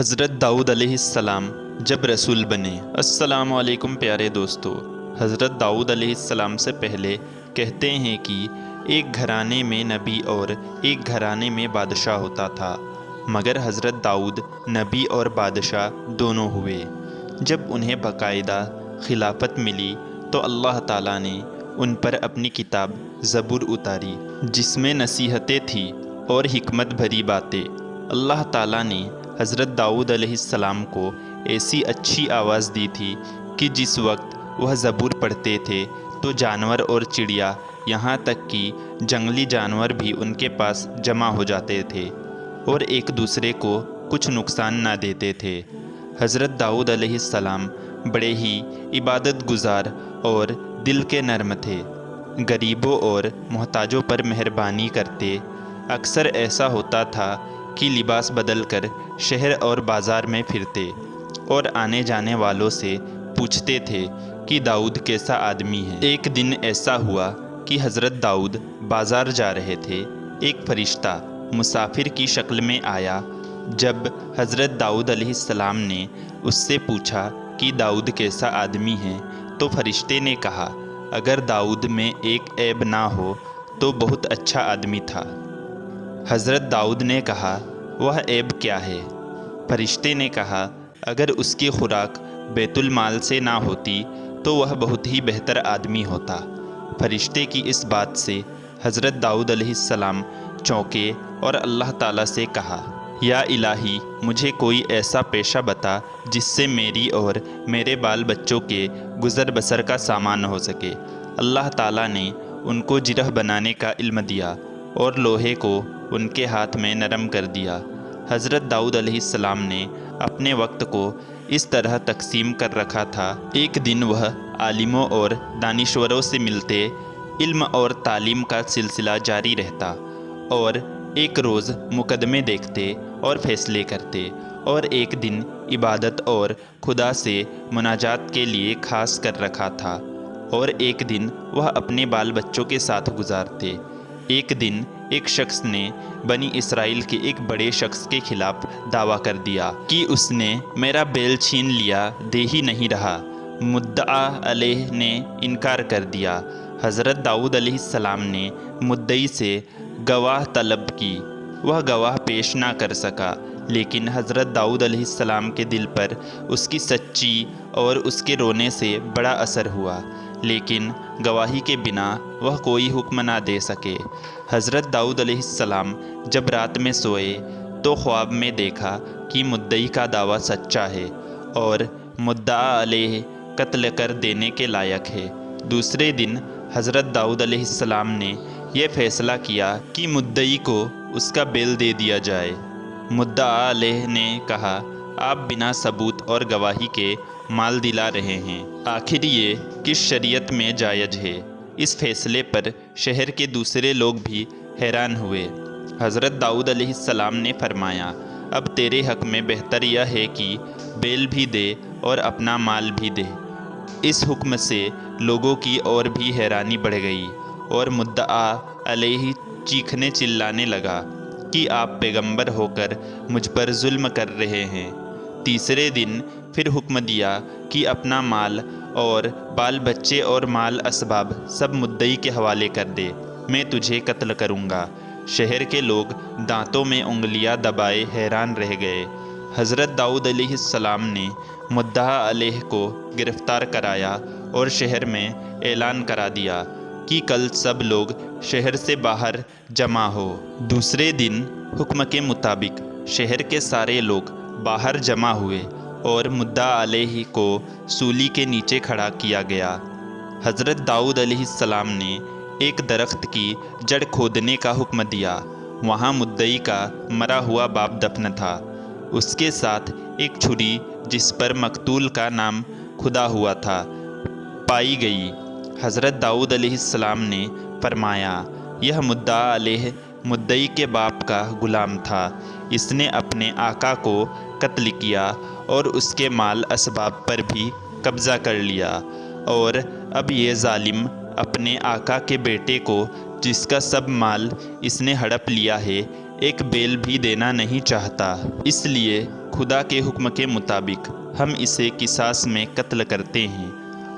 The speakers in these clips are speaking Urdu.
حضرت داؤد علیہ السلام جب رسول بنے۔ السلام علیکم پیارے دوستو، حضرت داؤد علیہ السلام سے پہلے کہتے ہیں کہ ایک گھرانے میں نبی اور ایک گھرانے میں بادشاہ ہوتا تھا، مگر حضرت داؤد نبی اور بادشاہ دونوں ہوئے۔ جب انہیں باقاعدہ خلافت ملی تو اللہ تعالیٰ نے ان پر اپنی کتاب زبور اتاری، جس میں نصیحتیں تھیں اور حکمت بھری باتیں۔ اللہ تعالیٰ نے حضرت داؤد علیہ السلام کو ایسی اچھی آواز دی تھی کہ جس وقت وہ زبور پڑھتے تھے تو جانور اور چڑیا، یہاں تک کہ جنگلی جانور بھی ان کے پاس جمع ہو جاتے تھے اور ایک دوسرے کو کچھ نقصان نہ دیتے تھے۔ حضرت داؤد علیہ السلام بڑے ہی عبادت گزار اور دل کے نرم تھے، غریبوں اور محتاجوں پر مہربانی کرتے۔ اکثر ایسا ہوتا تھا کہ لباس بدل کر شہر اور بازار میں پھرتے اور آنے جانے والوں سے پوچھتے تھے کہ داؤد کیسا آدمی ہے۔ ایک دن ایسا ہوا کہ حضرت داؤد بازار جا رہے تھے۔ ایک فرشتہ مسافر کی شکل میں آیا۔ جب حضرت داؤد علیہ السلام نے اس سے پوچھا کہ داؤد کیسا آدمی ہے تو فرشتے نے کہا، اگر داؤد میں ایک عیب نہ ہو تو بہت اچھا آدمی تھا۔ حضرت داؤد نے کہا، وہ عیب کیا ہے؟ فرشتے نے کہا، اگر اس کی خوراک بیت المال سے نہ ہوتی تو وہ بہت ہی بہتر آدمی ہوتا۔ فرشتے کی اس بات سے حضرت داؤد علیہ السلام چونکے اور اللہ تعالیٰ سے کہا، یا الہی، مجھے کوئی ایسا پیشہ بتا جس سے میری اور میرے بال بچوں کے گزر بسر کا سامان ہو سکے۔ اللہ تعالیٰ نے ان کو جرح بنانے کا علم دیا اور لوہے کو ان کے ہاتھ میں نرم کر دیا۔ حضرت داؤد علیہ السلام نے اپنے وقت کو اس طرح تقسیم کر رکھا تھا۔ ایک دن وہ عالموں اور دانشوروں سے ملتے، علم اور تعلیم کا سلسلہ جاری رہتا، اور ایک روز مقدمے دیکھتے اور فیصلے کرتے، اور ایک دن عبادت اور خدا سے مناجات کے لیے خاص کر رکھا تھا، اور ایک دن وہ اپنے بال بچوں کے ساتھ گزارتے۔ ایک دن ایک شخص نے بنی اسرائیل کے ایک بڑے شخص کے خلاف دعویٰ کر دیا کہ اس نے میرا بیل چھین لیا، دے ہی نہیں رہا۔ مدعا علیہ نے انکار کر دیا۔ حضرت داؤد علیہ السلام نے مدعی سے گواہ طلب کی۔ وہ گواہ پیش نہ کر سکا، لیکن حضرت داؤد علیہ السلام کے دل پر اس کی سچی اور اس کے رونے سے بڑا اثر ہوا، لیکن گواہی کے بنا وہ کوئی حکم نہ دے سکے۔ حضرت داؤد علیہ السلام جب رات میں سوئے تو خواب میں دیکھا کہ مدعی کا دعویٰ سچا ہے اور مدعا علیہ قتل کر دینے کے لائق ہے۔ دوسرے دن حضرت داؤد علیہ السلام نے یہ فیصلہ کیا کہ مدعی کو اس کا بیل دے دیا جائے۔ مدعا علیہ نے کہا، آپ بنا ثبوت اور گواہی کے مال دلا رہے ہیں، آخر یہ کس شریعت میں جائز ہے؟ اس فیصلے پر شہر کے دوسرے لوگ بھی حیران ہوئے۔ حضرت داؤد علیہ السلام نے فرمایا، اب تیرے حق میں بہتر یہ ہے کہ بیل بھی دے اور اپنا مال بھی دے۔ اس حکم سے لوگوں کی اور بھی حیرانی بڑھ گئی، اور مدعا علیہ چیخنے چلانے لگا کہ آپ پیغمبر ہو کر مجھ پر ظلم کر رہے ہیں۔ تیسرے دن پھر حکم دیا کہ اپنا مال اور بال بچے اور مال اسباب سب مدعی کے حوالے کر دے، میں تجھے قتل کروں گا۔ شہر کے لوگ دانتوں میں انگلیاں دبائے حیران رہ گئے۔ حضرت داؤد علیہ السلام نے مدعا علیہ کو گرفتار کرایا اور شہر میں اعلان کرا دیا کہ کل سب لوگ شہر سے باہر جمع ہو۔ دوسرے دن حکم کے مطابق شہر کے سارے لوگ باہر جمع ہوئے اور مدعا علیہ کو سولی کے نیچے کھڑا کیا گیا۔ حضرت داؤد علیہ السلام نے ایک درخت کی جڑ کھودنے کا حکم دیا۔ وہاں مدعی کا مرا ہوا باپ دفن تھا، اس کے ساتھ ایک چھری جس پر مقتول کا نام کھدا ہوا تھا پائی گئی۔ حضرت داؤد علیہ السلام نے فرمایا، یہ مدعا علیہ مدعی کے باپ کا غلام تھا، اس نے اپنے آقا کو قتل کیا اور اس کے مال اسباب پر بھی قبضہ کر لیا، اور اب یہ ظالم اپنے آقا کے بیٹے کو، جس کا سب مال اس نے ہڑپ لیا ہے، ایک بیل بھی دینا نہیں چاہتا۔ اس لیے خدا کے حکم کے مطابق ہم اسے قصاص میں قتل کرتے ہیں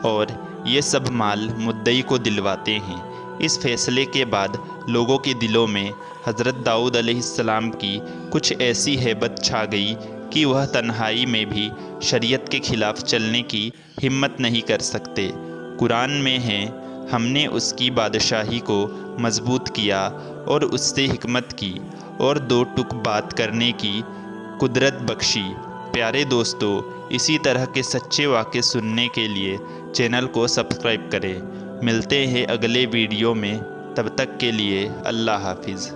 اور یہ سب مال مدعی کو دلواتے ہیں۔ اس فیصلے کے بعد لوگوں کے دلوں میں حضرت داؤد علیہ السلام کی کچھ ایسی ہیبت چھا گئی کہ وہ تنہائی میں بھی شریعت کے خلاف چلنے کی ہمت نہیں کر سکتے۔ قرآن میں ہے، ہم نے اس کی بادشاہی کو مضبوط کیا اور اس سے حکمت کی اور دو ٹک بات کرنے کی قدرت بخشی۔ پیارے دوستو، اسی طرح کے سچے واقعے سننے کے لیے چینل کو سبسکرائب کریں۔ ملتے ہیں اگلے ویڈیو میں، تب تک کے لیے اللہ حافظ۔